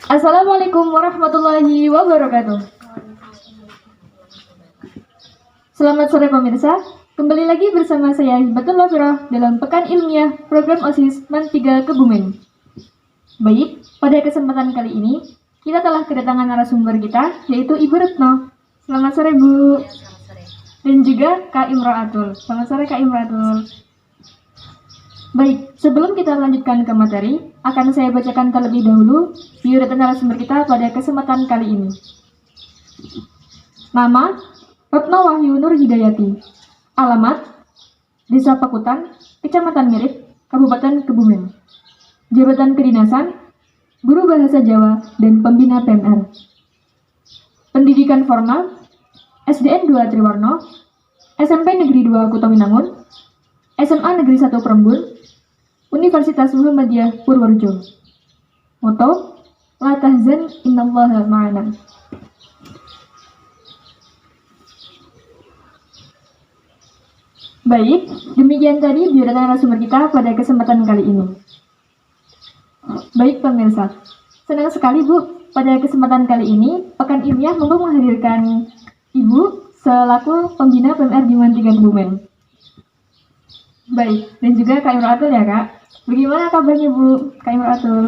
Assalamualaikum warahmatullahi wabarakatuh. Selamat sore pemirsa, kembali lagi bersama saya Hibatul Wafirah dalam Pekan Ilmiah Program OSIS MAN 3 Kebumen. Baik, pada kesempatan kali ini kita telah kedatangan narasumber kita, yaitu Ibu Retno. Selamat sore Bu. Dan juga Kak Imro'atul. Selamat sore Kak Imro'atul. Baik, sebelum kita lanjutkan ke materi, akan saya bacakan terlebih dahulu biodata narasumber kita pada kesempatan kali ini. Nama, Retno Wahyu Nur Hidayati. Alamat, Desa Pakutan, Kecamatan Mirip, Kabupaten Kebumen. Jabatan kedinasan, Guru Bahasa Jawa dan Pembina PMR. Pendidikan formal, SDN 2 Triwarno, SMP Negeri 2 Kutowinangun, SMA Negeri 1 Perembun, Universitas Muhammadiyah Purworejo. Moto, La tahzan innallaha ma'ana. Baik, demikian tadi biodata narasumber kita pada kesempatan kali ini. Baik pemirsa, senang sekali Bu, pada kesempatan kali ini Pekan Ilmiah mampu menghadirkan Ibu selaku pembina PMR di MAN 3 Kebumen. Baik, dan juga Kak Imro'atul ya Kak. Bagaimana kabarnya Bu, Kak Imro'atul?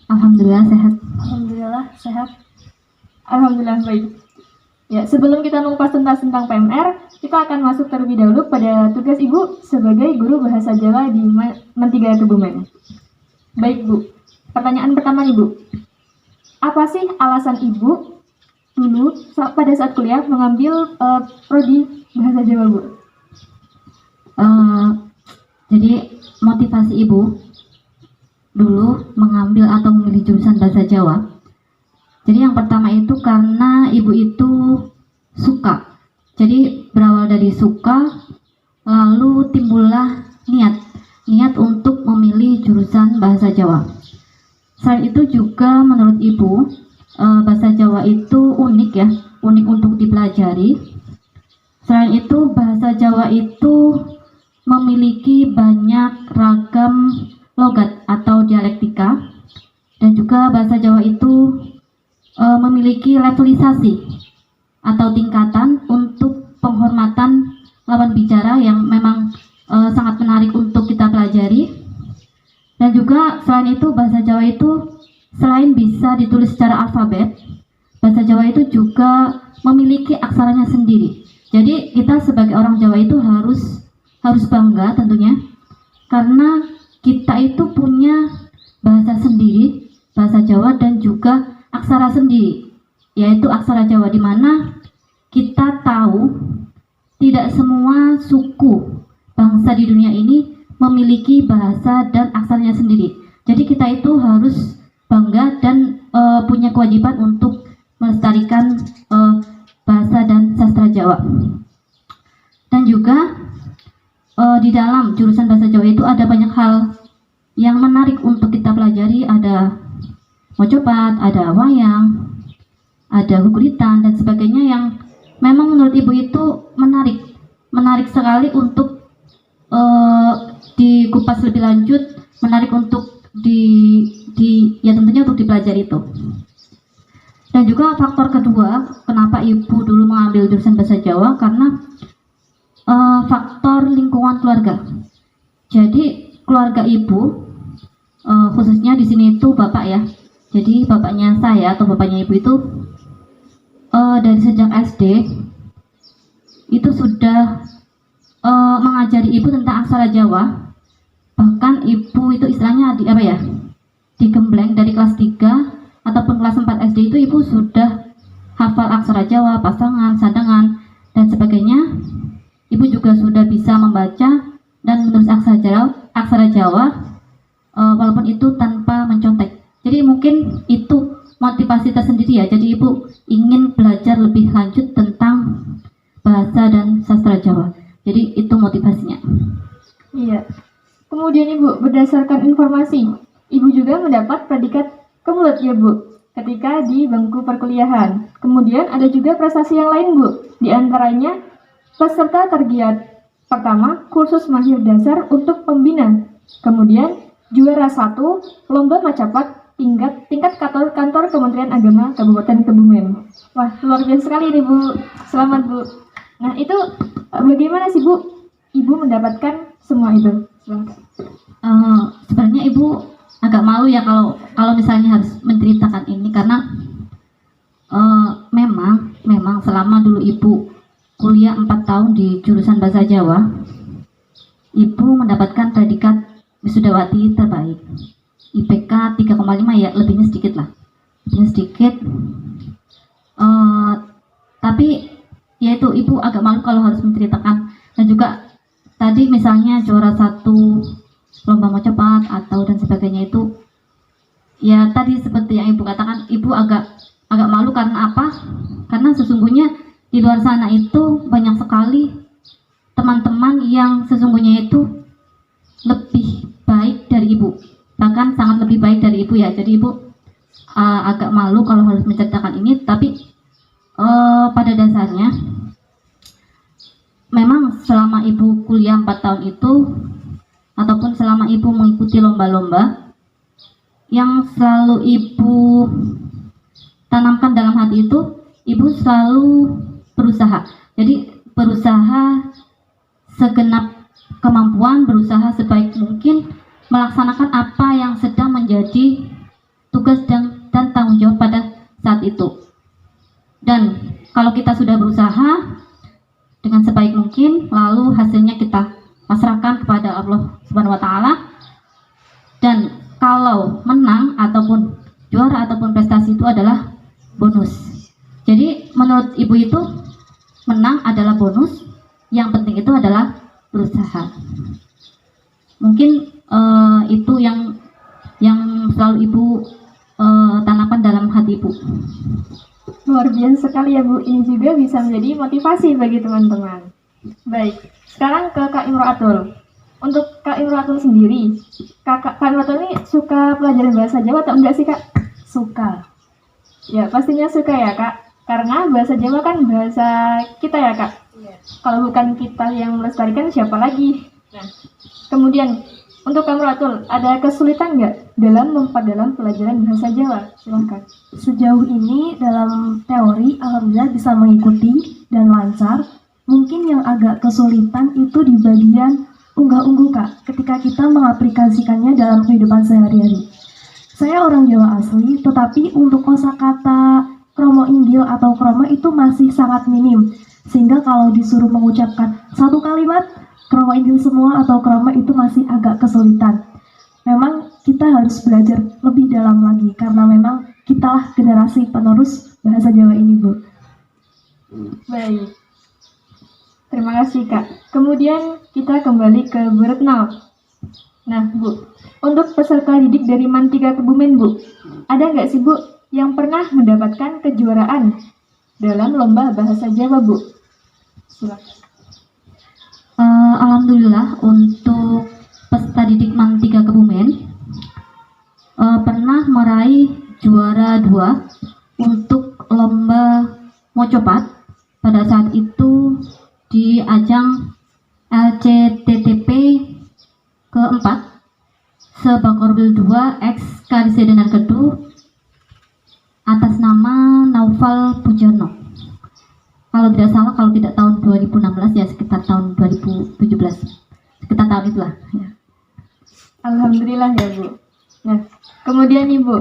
Alhamdulillah sehat. Alhamdulillah sehat. Alhamdulillah baik. Ya, sebelum kita mengupas tentang PMR, kita akan masuk terlebih dahulu pada tugas Ibu sebagai guru bahasa Jawa di MAN 3 Kebumen. Baik Bu, pertanyaan pertama Ibu. Apa sih alasan Ibu dulu pada saat kuliah mengambil prodi bahasa Jawa Bu? Jadi motivasi ibu dulu mengambil atau memilih jurusan bahasa Jawa. Jadi yang pertama itu karena ibu itu suka. Jadi berawal dari suka, lalu timbullah niat untuk memilih jurusan bahasa Jawa. Selain itu juga menurut ibu bahasa Jawa itu unik untuk dipelajari. Selain itu bahasa Jawa itu memiliki banyak ragam logat atau dialektika, dan juga bahasa Jawa itu memiliki levelisasi atau tingkatan untuk penghormatan lawan bicara yang memang sangat menarik untuk kita pelajari. Dan juga selain itu bahasa Jawa itu selain bisa ditulis secara alfabet, bahasa Jawa itu juga memiliki aksaranya sendiri. Jadi kita sebagai orang Jawa itu harus bangga tentunya, karena kita itu punya bahasa sendiri, bahasa Jawa, dan juga aksara sendiri, yaitu aksara Jawa, di mana kita tahu tidak semua suku bangsa di dunia ini memiliki bahasa dan aksaranya sendiri. Jadi kita itu harus bangga dan punya kewajiban untuk melestarikan bahasa dan sastra Jawa. Dan juga di dalam jurusan bahasa Jawa itu ada banyak hal yang menarik untuk kita pelajari. Ada mojopat, ada wayang, ada guguritan, dan sebagainya yang memang menurut ibu itu menarik sekali untuk dikupas lebih lanjut, menarik untuk ya tentunya untuk dipelajari itu. Dan juga faktor kedua kenapa ibu dulu mengambil jurusan bahasa Jawa, karena faktor lingkungan keluarga. Jadi keluarga ibu, khususnya di sini itu bapak ya. Jadi bapaknya saya atau bapaknya ibu itu dari sejak SD itu sudah mengajari ibu tentang aksara Jawa. Bahkan ibu itu istilahnya digembleng dari kelas 3 ataupun kelas 4 SD itu ibu sudah hafal aksara Jawa, pasangan, sandangan, dan sebagainya. Ibu juga sudah bisa membaca dan menulis aksara Jawa walaupun itu tanpa mencontek. Jadi mungkin itu motivasi tersendiri ya. Jadi ibu ingin belajar lebih lanjut tentang bahasa dan sastra Jawa. Jadi itu motivasinya. Iya. Kemudian Ibu, berdasarkan informasi, Ibu juga mendapat predikat kemulut ya Bu, ketika di bangku perkuliahan. Kemudian ada juga prestasi yang lain Bu, di antaranya peserta tergiat pertama kursus mahir dasar untuk pembina. Kemudian juara 1 lomba macapat tingkat kantor Kementerian Agama Kabupaten Kebumen. Wah, luar biasa sekali nih Bu. Selamat Bu. Nah, itu bagaimana sih Bu Ibu mendapatkan semua itu? Silakan. Sebenarnya ibu agak malu ya kalau misalnya harus menceritakan ini karena memang selama dulu ibu kuliah 4 tahun di jurusan bahasa Jawa, ibu mendapatkan predikat wisudawati terbaik. IPK 3,5 ya, lebihnya sedikit lah. Lebihnya sedikit. Tapi ya itu ibu agak malu kalau harus menceritakan. Dan juga tadi misalnya juara 1 lomba mau cepat atau dan sebagainya itu ya tadi seperti yang ibu katakan, ibu agak malu karena apa? Karena sesungguhnya di luar sana itu banyak sekali teman-teman yang sesungguhnya itu lebih baik dari ibu, bahkan sangat lebih baik dari ibu ya. Jadi ibu agak malu kalau harus menceritakan ini, tapi pada dasarnya memang selama ibu kuliah 4 tahun itu ataupun selama ibu mengikuti lomba-lomba, yang selalu ibu tanamkan dalam hati itu, ibu selalu berusaha. Jadi berusaha segenap kemampuan, berusaha sebaik mungkin melaksanakan apa yang sedang menjadi tugas dan tanggung jawab pada saat itu. Dan kalau kita sudah berusaha dengan sebaik mungkin, lalu hasilnya kita pasrahkan kepada Allah Subhanahu wa Ta'ala. Dan kalau menang ataupun juara ataupun prestasi itu adalah bonus. Jadi menurut ibu itu menang adalah bonus, yang penting itu adalah berusaha. Mungkin itu yang selalu ibu tanamkan dalam hati ibu. Luar biasa sekali ya Bu. Ini juga bisa menjadi motivasi bagi teman-teman. Baik, sekarang ke Kak Imro'atul. Untuk Kak Imro'atul sendiri, Kak Imro'atul ini suka pelajaran bahasa Jawa atau enggak sih Kak? Suka. Ya pastinya suka ya Kak, karena bahasa Jawa kan bahasa kita ya Kak. Kalau bukan kita yang melestarikan, siapa lagi? Nah, kemudian untuk Kak Imro'atul, ada kesulitan nggak dalam memperdalam pelajaran bahasa Jawa? Silahkan. Sejauh ini dalam teori alhamdulillah bisa mengikuti dan lancar. Mungkin yang agak kesulitan itu di bagian unggah-ungguh Kak, ketika kita mengaplikasikannya dalam kehidupan sehari-hari. Saya orang Jawa asli, tetapi untuk kosakata kromo inggil atau kromo itu masih sangat minim. Sehingga kalau disuruh mengucapkan satu kalimat kromo inggil semua atau kromo itu masih agak kesulitan. Memang kita harus belajar lebih dalam lagi karena memang kitalah generasi penerus bahasa Jawa ini, Bu. Baik. Terima kasih Kak. Kemudian kita kembali ke Bu Retno. Nah Bu, untuk peserta didik dari MAN 3 Kebumen Bu, ada nggak sih Bu yang pernah mendapatkan kejuaraan dalam lomba bahasa Jawa Bu? Silakan. Alhamdulillah untuk peserta didik MAN 3 Kebumen pernah meraih juara 2 untuk lomba Mocopat pada saat itu di ajang LCTTP ke-4 Sebakorbil 2 X Karisidenan Kedu atas nama Naufal Pujono. Kalau tidak salah, kalau tidak tahun 2016 ya sekitar tahun 2017, sekitar tahun itulah ya. Alhamdulillah ya Bu. Nah, kemudian Ibu,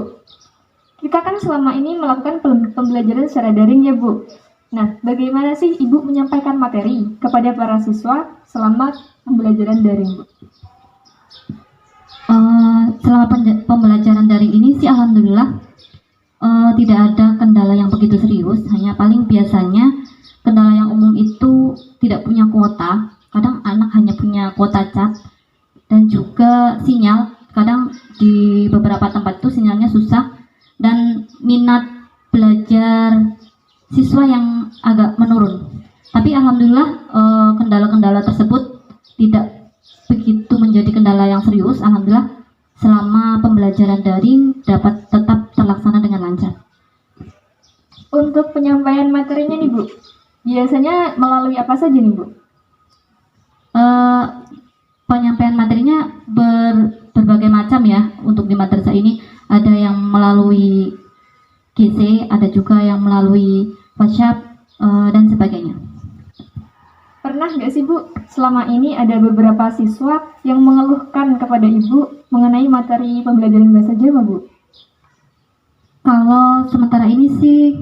kita kan selama ini melakukan pembelajaran secara daring ya Bu. Nah, bagaimana sih Ibu menyampaikan materi kepada para siswa selama pembelajaran daring Bu? Selama pembelajaran daring ini sih alhamdulillah tidak ada kendala yang begitu serius. Hanya paling biasanya kendala yang umum itu tidak punya kuota. Kadang anak hanya punya kuota cat dan juga sinyal. Kadang di beberapa tempat itu sinyalnya susah dan minat belajar siswa yang agak menurun. Tapi alhamdulillah kendala-kendala tersebut tidak begitu menjadi kendala yang serius. Alhamdulillah selama pembelajaran daring dapat tetap terlaksana dengan lancar. Untuk penyampaian materinya nih Bu, biasanya melalui apa saja nih Bu? Penyampaian materinya berbagai macam ya untuk di madrasah ini. ada yang melalui GC, ada juga yang melalui WhatsApp dan sebagainya. Pernah nggak sih Bu, selama ini ada beberapa siswa yang mengeluhkan kepada Ibu mengenai materi pembelajaran bahasa Jawa, Bu? Kalau sementara ini sih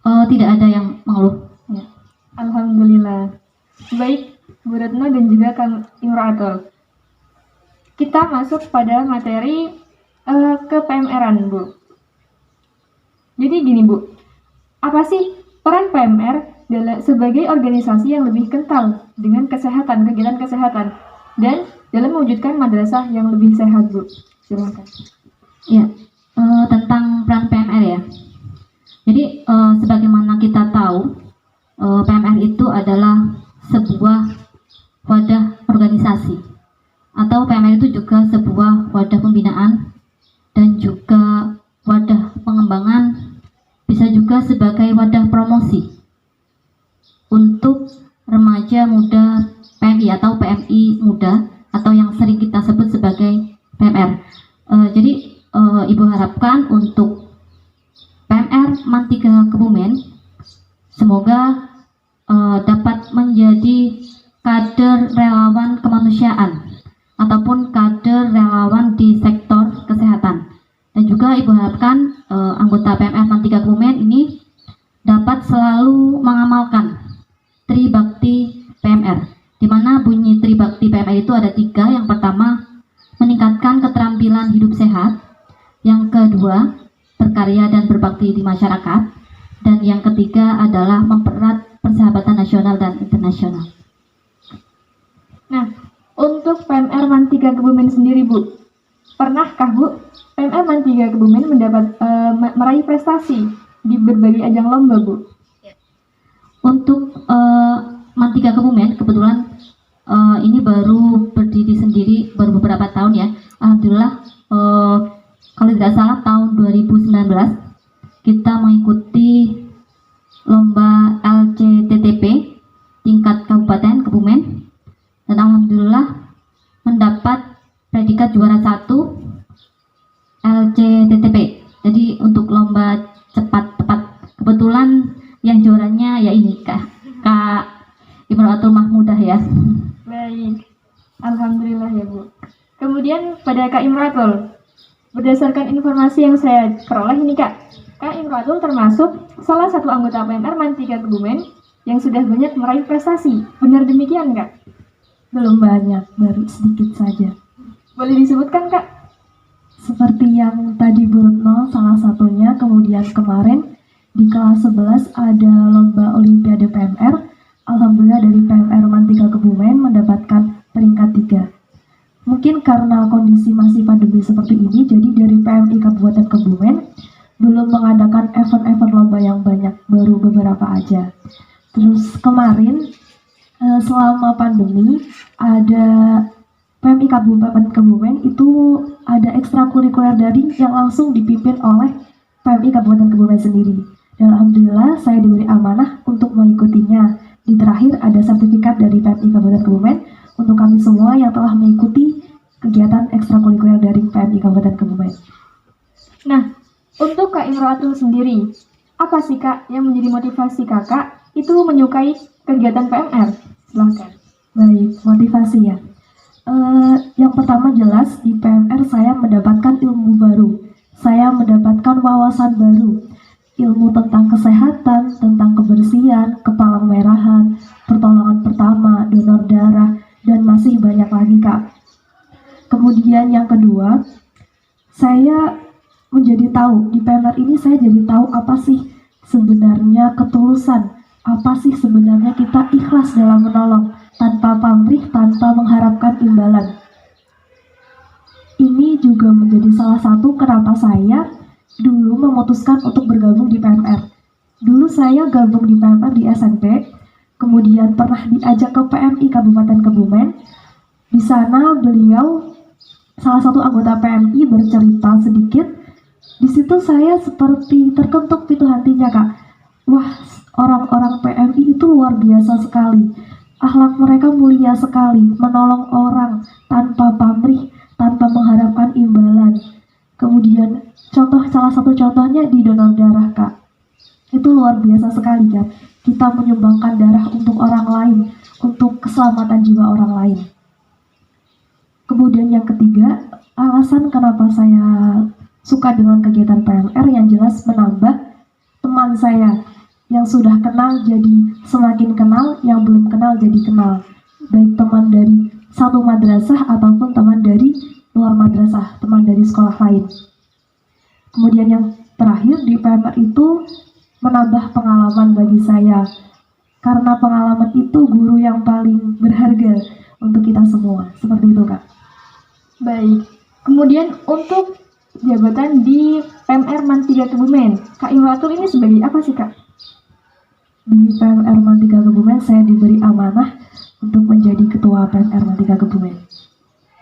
tidak ada yang mengeluh. Ya. Alhamdulillah. Baik, Bu Retno dan juga Kang Imratul. Kita masuk pada materi ke PMR-an, Bu. Jadi gini, Bu. Apa sih peran PMR sebagai organisasi yang lebih kental dengan kesehatan, kegiatan kesehatan, dan dalam mewujudkan madrasah yang lebih sehat, Bu? Silakan. Ya, tentang peran PMR ya. Jadi sebagaimana kita tahu, PMR itu adalah sebuah wadah organisasi, atau PMR itu juga sebuah wadah pembinaan dan juga wadah pengembangan, bisa juga sebagai wadah promosi untuk remaja muda PMI atau PMI muda, atau yang sering kita sebut sebagai PMR. Jadi Ibu harapkan untuk PMR MAN 3 Kebumen semoga dapat menjadi kader relawan kemanusiaan ataupun kader relawan di sektor kesehatan. Dan juga Ibu harapkan anggota PMR MAN 3 Kebumen ini dapat selalu mengamalkan Tribakti PMR, di mana bunyi Tribakti PMR itu ada 3. Yang pertama, meningkatkan keterampilan hidup sehat. Yang kedua, berkarya dan berbakti di masyarakat. Dan yang ketiga adalah mempererat persahabatan nasional dan internasional. Nah, untuk PMR MAN 3 Kebumen sendiri, Bu, pernahkah Bu PMR MAN 3 Kebumen mendapat meraih prestasi di berbagai ajang lomba, Bu? Untuk MAN 3 Kebumen kebetulan ini baru berdiri sendiri baru beberapa tahun ya. Alhamdulillah, kalau tidak salah tahun 2019 kita mengikuti lomba LCTTP tingkat Kabupaten Kebumen, dan alhamdulillah mendapat predikat juara 1 LCTTP. Jadi untuk lomba cepat tepat, kebetulan yang juaranya ya ini Kak Imratul Mahmudah ya. Baik, alhamdulillah ya Bu. Kemudian pada Kak Imratul, berdasarkan informasi yang saya peroleh ini Kak Imratul termasuk salah satu anggota PMR MAN 3 Kebumen yang sudah banyak meraih prestasi. Benar demikian Kak? Belum banyak, baru sedikit saja. Boleh disebutkan Kak? Seperti yang tadi Bu Retno salah satunya, kemudian kemarin di kelas 11 ada lomba Olimpiade PMR. Alhamdulillah dari PMR MAN 3 Kebumen mendapatkan peringkat 3. Mungkin karena kondisi masih pandemi seperti ini, jadi dari PMI Kabupaten Kebumen belum mengadakan event-event lomba yang banyak, baru beberapa aja. Terus kemarin selama pandemi ada PMI Kabupaten Kebumen itu ada ekstrakurikuler daring yang langsung dipimpin oleh PMI Kabupaten Kebumen sendiri. Dan alhamdulillah saya diberi amanah untuk mengikutinya. Di terakhir ada sertifikat dari PMI Kabupaten Kebumen untuk kami semua yang telah mengikuti kegiatan ekstrakurikuler dari PMI Kabupaten Kebumen. Nah, untuk Kak Imratul sendiri, apa sih Kak yang menjadi motivasi Kakak itu menyukai kegiatan PMR? Silahkan. Baik, motivasi ya. Yang pertama jelas di PMR saya mendapatkan ilmu baru. Saya mendapatkan wawasan baru. Ilmu tentang kesehatan, tentang kebersihan, kepalang merahan, pertolongan pertama, donor darah, dan masih banyak lagi Kak. Kemudian yang kedua, saya menjadi tahu, di PMR ini saya jadi tahu apa sih sebenarnya ketulusan, apa sih sebenarnya kita ikhlas dalam menolong, tanpa pamrih, tanpa mengharapkan imbalan. Ini juga menjadi salah satu kenapa saya dulu memutuskan untuk bergabung di PMR. Dulu saya gabung di PMR di SMP, kemudian pernah diajak ke PMI Kabupaten Kebumen. Di sana beliau, salah satu anggota PMI bercerita sedikit. Di situ saya seperti terketuk pintu hatinya Kak. Wah, orang-orang PMI itu luar biasa sekali. Akhlak mereka mulia sekali, menolong orang tanpa pamrih, tanpa mengharapkan imbalan. Kemudian salah satu contohnya di donor darah, Kak. Itu luar biasa sekali kan. Kita menyumbangkan darah untuk orang lain, untuk keselamatan jiwa orang lain. Kemudian yang ketiga, alasan kenapa saya suka dengan kegiatan PMR yang jelas menambah teman saya yang sudah kenal jadi semakin kenal, yang belum kenal jadi kenal. Baik teman dari satu madrasah ataupun teman dari luar madrasah, teman dari sekolah lain. Kemudian yang terakhir di PMR itu menambah pengalaman bagi saya. Karena pengalaman itu guru yang paling berharga untuk kita semua. Seperti itu, Kak. Baik. Kemudian untuk jabatan di PMR MAN 3 Kebumen, Kak Imratul ini sebagai apa sih, Kak? Di PMR MAN 3 Kebumen saya diberi amanah untuk menjadi ketua PMR MAN 3 Kebumen.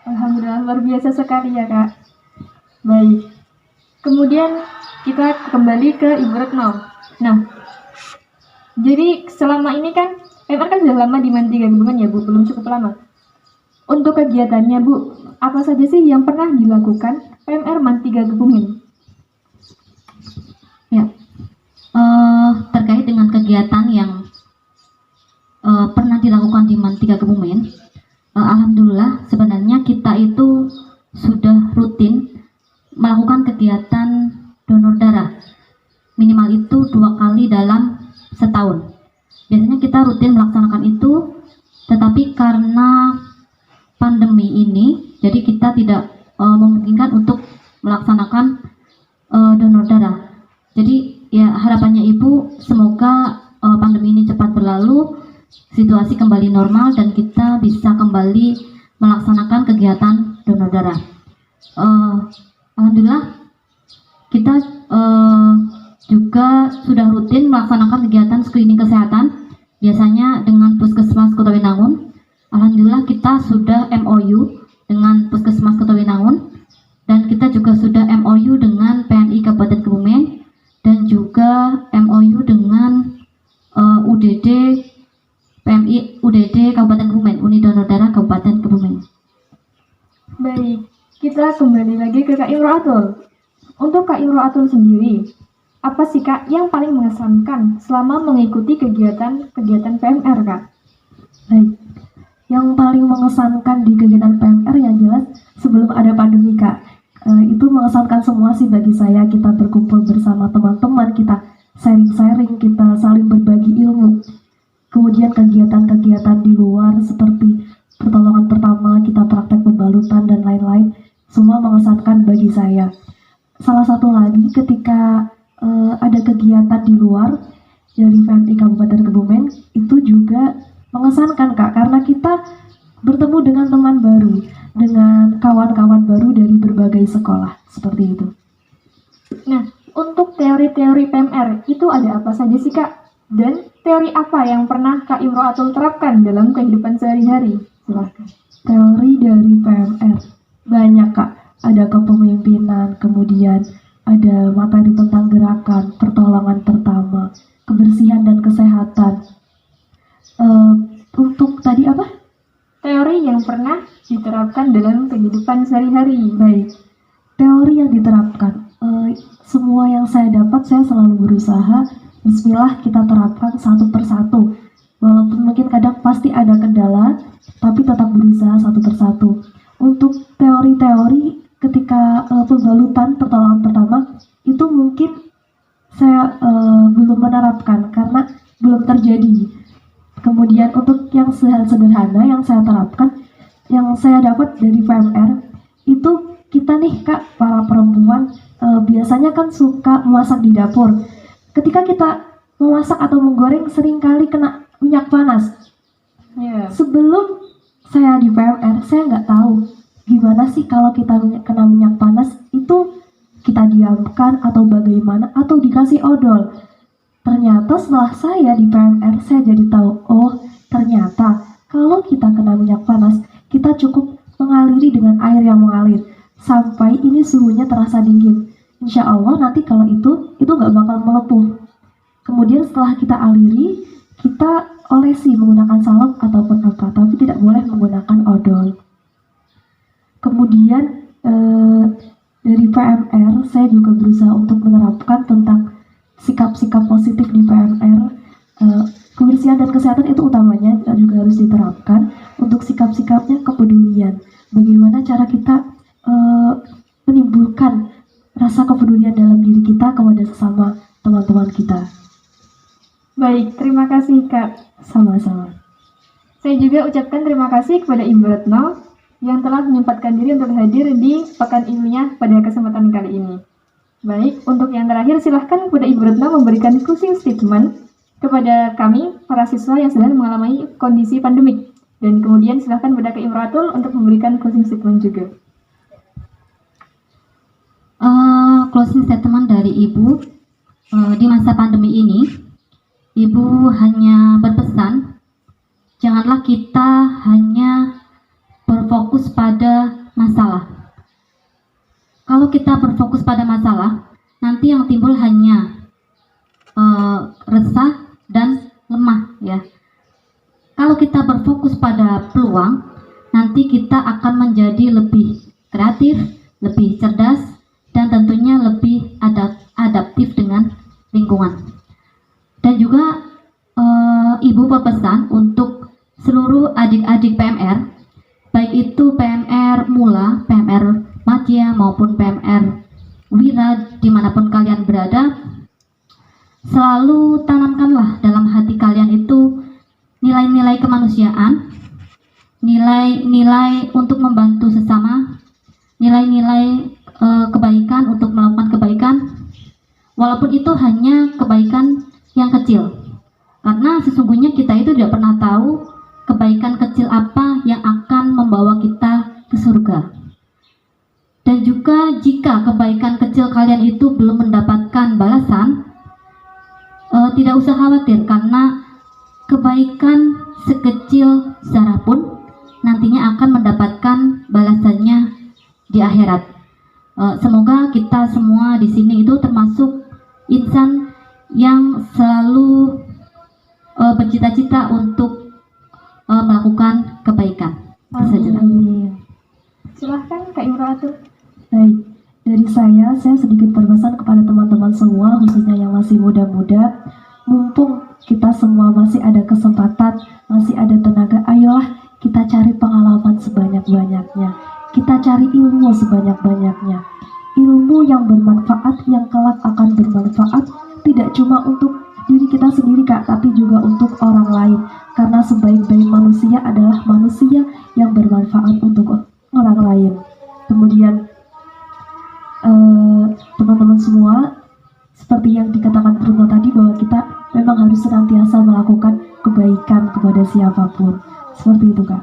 Alhamdulillah, luar biasa sekali ya, Kak. Baik. Kemudian kita kembali ke Ibu Retno. Nah, jadi selama ini kan PMR kan sudah lama di MAN 3 Kebumen ya, Bu, belum cukup lama. Untuk kegiatannya, Bu, apa saja sih yang pernah dilakukan PMR MAN 3 Kebumen? Ya, terkait dengan kegiatan yang pernah dilakukan di MAN 3 Kebumen, alhamdulillah sebenarnya kita itu sudah rutin melakukan kegiatan donor darah, minimal itu 2 kali dalam setahun. Biasanya kita rutin melaksanakan itu, tetapi karena pandemi ini, jadi kita tidak memungkinkan untuk melaksanakan donor darah. Jadi ya harapannya Ibu, semoga pandemi ini cepat berlalu, situasi kembali normal dan kita bisa kembali melaksanakan kegiatan donor darah. Alhamdulillah kita juga sudah rutin melaksanakan kegiatan screening kesehatan, biasanya dengan Puskesmas Kota Winangun. Alhamdulillah kita sudah MOU dengan Puskesmas Kota Winangun, dan kita juga sudah MOU dengan PMI Kabupaten Kebumen, dan juga MOU dengan UDD PMI UDD Kabupaten Kebumen, Unit Donor Darah Kabupaten Kebumen. Baik, kita kembali lagi ke Kak Imratul. Untuk Kak Imratul sendiri, apa sih, Kak, yang paling mengesankan selama mengikuti kegiatan PMR, Kak? Baik. Yang paling mengesankan di kegiatan PMR yang jelas sebelum ada pandemi, Kak. Itu mengesankan semua sih bagi saya. Kita berkumpul bersama teman-teman, kita sharing-sharing, kita saling berbagi ilmu. Kemudian kegiatan-kegiatan di luar seperti pertolongan pertama, kita praktek pembalutan dan lain-lain, semua mengesankan bagi saya. Salah satu lagi ketika ada kegiatan di luar dari PMI Kabupaten Kebumen, itu juga mengesankan, Kak, karena kita bertemu dengan teman baru, dengan kawan-kawan baru dari berbagai sekolah, seperti itu. Nah, untuk teori-teori PMR itu ada apa saja sih, Kak? Dan teori apa yang pernah Kak Imratul terapkan dalam kehidupan sehari-hari? Silahkan. Teori dari PMR banyak, Kak. Ada kepemimpinan, kemudian ada materi tentang gerakan, pertolongan pertama, kebersihan dan kesehatan. Untuk tadi apa? Teori yang pernah diterapkan dalam kehidupan sehari-hari. Baik, teori yang diterapkan. Semua yang saya dapat, saya selalu berusaha, bismillah kita terapkan satu persatu. Walaupun mungkin kadang pasti ada kendala, tapi tetap berusaha satu persatu. Untuk teori-teori ketika pembalutan pertolongan pertama, itu mungkin saya belum menerapkan karena belum terjadi. Kemudian untuk yang sederhana yang saya terapkan, yang saya dapat dari PMR, itu kita nih, Kak, para perempuan biasanya kan suka memasak di dapur. Ketika kita memasak atau menggoreng seringkali kena minyak panas. Yeah. Sebelum saya di PMR, saya nggak tahu gimana sih kalau kita kena minyak panas, itu kita diamkan atau bagaimana, atau dikasih odol. Ternyata setelah saya di PMR, saya jadi tahu, oh ternyata kalau kita kena minyak panas, kita cukup mengaliri dengan air yang mengalir sampai ini suhunya terasa dingin. Insya Allah nanti kalau itu nggak bakal melepuh. Kemudian setelah kita aliri, kita olesi menggunakan salep ataupun apa, tapi tidak boleh menggunakan odol. Kemudian Dari PMR, saya juga berusaha untuk menerapkan tentang sikap-sikap positif di PMR. Kebersihan dan kesehatan itu utamanya juga harus diterapkan. Untuk sikap-sikapnya kepedulian. Bagaimana cara kita menimbulkan rasa kepedulian dalam diri kita kepada sesama teman-teman kita. Baik, terima kasih Kak. Sama-sama. Saya juga ucapkan terima kasih kepada Ibu Retno yang telah menyempatkan diri untuk hadir di Pekan Ilmiah pada kesempatan kali ini. Baik, untuk yang terakhir silahkan kepada Ibu Retno memberikan closing statement kepada kami, para siswa yang sedang mengalami kondisi pandemik. Dan kemudian silahkan kepada Kak Imratul untuk memberikan closing statement juga. Closing statement dari Ibu, di masa pandemi ini, Ibu hanya berpesan, janganlah kita hanya berfokus pada masalah. Kalau kita berfokus pada masalah, nanti yang timbul hanya resah dan lemah ya. Kalau kita berfokus pada peluang, nanti kita akan menjadi lebih kreatif, lebih cerdas, dan tentunya lebih adaptif dengan lingkungan. Dan juga Ibu berpesan untuk seluruh adik-adik PMR, baik itu PMR Mula, PMR Madya maupun PMR Wira, dimanapun kalian berada, selalu tanamkanlah dalam hati kalian itu nilai-nilai kemanusiaan, nilai-nilai untuk membantu sesama, nilai-nilai kebaikan untuk melakukan kebaikan, walaupun itu hanya kebaikan yang kecil, karena sesungguhnya kita itu tidak pernah tahu kebaikan kecil apa yang akan membawa kita ke surga. Dan juga jika kebaikan kecil kalian itu belum mendapatkan balasan, tidak usah khawatir, karena kebaikan sekecil zarah pun nantinya akan mendapatkan balasannya di akhirat. Semoga kita semua di sini itu termasuk insan yang selalu bercita-cita untuk melakukan kebaikan. Amin. Silahkan Kak Imratul. Baik, dari saya sedikit berpesan kepada teman-teman semua, khususnya yang masih muda-muda. Mumpung kita semua masih ada kesempatan, masih ada tenaga, ayolah kita cari pengalaman sebanyak-banyaknya. Kita cari ilmu sebanyak-banyaknya. Ilmu yang bermanfaat, yang kelak akan bermanfaat, tidak cuma untuk diri kita sendiri Kak, tapi juga untuk orang lain. Karena sebaik-baik manusia adalah manusia yang bermanfaat untuk orang lain. Kemudian teman-teman semua, seperti yang dikatakan Bruno tadi, bahwa kita memang harus senantiasa melakukan kebaikan kepada siapapun. Seperti itu Kak.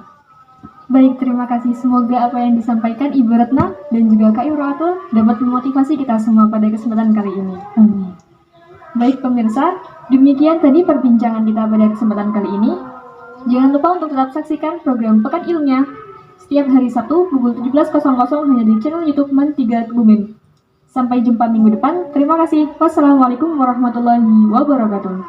Baik, terima kasih. Semoga apa yang disampaikan Ibu Retno dan juga Kak Imratul dapat memotivasi kita semua pada kesempatan kali ini. Amin. Baik pemirsa, demikian tadi perbincangan kita pada kesempatan kali ini. Jangan lupa untuk tetap saksikan program Pekan Ilmiah setiap hari Sabtu pukul 17.00 hanya di channel YouTube MAN 3 Kebumen. Sampai jumpa minggu depan. Terima kasih. Wassalamualaikum warahmatullahi wabarakatuh.